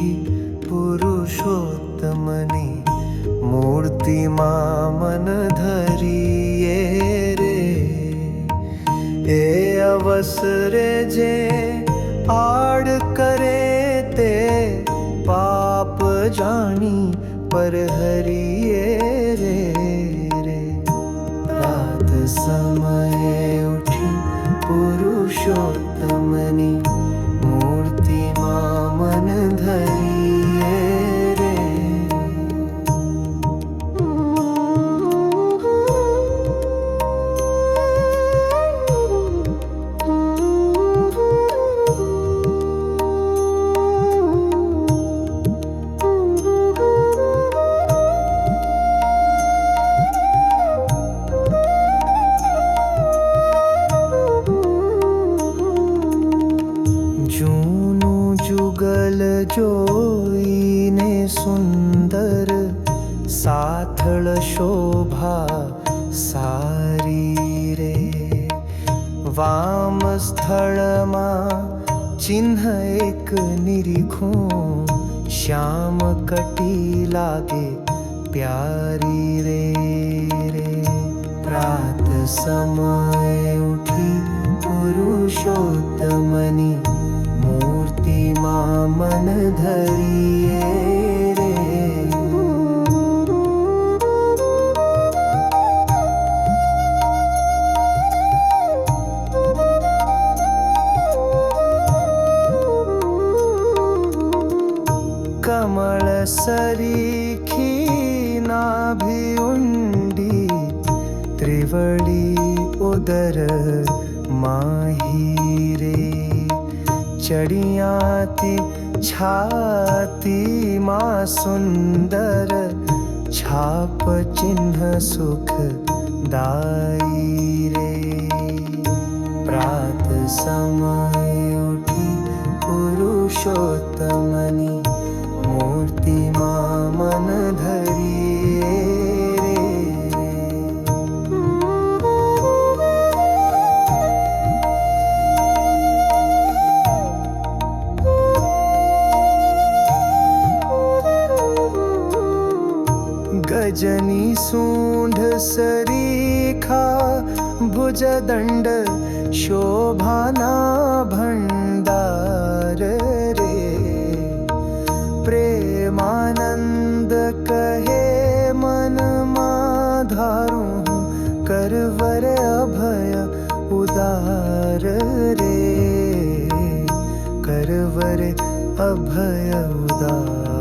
उठी पुरुषोत्तमनी मूर्तिमां मन धरिए रे। ए अवसरे जे आड़ करे ते पाप जानी पर हरिए रे। रात समय उठी पुरुषोत्तमनी मूर्तिमां मन धरिए रे। जूनु जुगल जोईने सुंदर साथळ शोभा सारी रे। वाम स्थळमा चिन्ह एक निरीखूं श्याम कटी लागे प्यारी रे। प्रात समय उठी पुरुषोत्तमनी मूर्तिमां मन धरिए रे। कमल सरीखी नाभि उंडी त्रिवड़ी उदर माही रे। चढ़ियाती छाती मां सुंदर छाप चिन्ह सुख दाई रे। प्रात समय उठी पुरुषोत्तमनी मूर्तिमां मन धरिए रे। गजनी सूंढ सरीखा भुजदंड शोभाना भंडार रे। प्रेमानंद कहे मन माधारू करवर अभय उदार रे। करवर अभय उदार।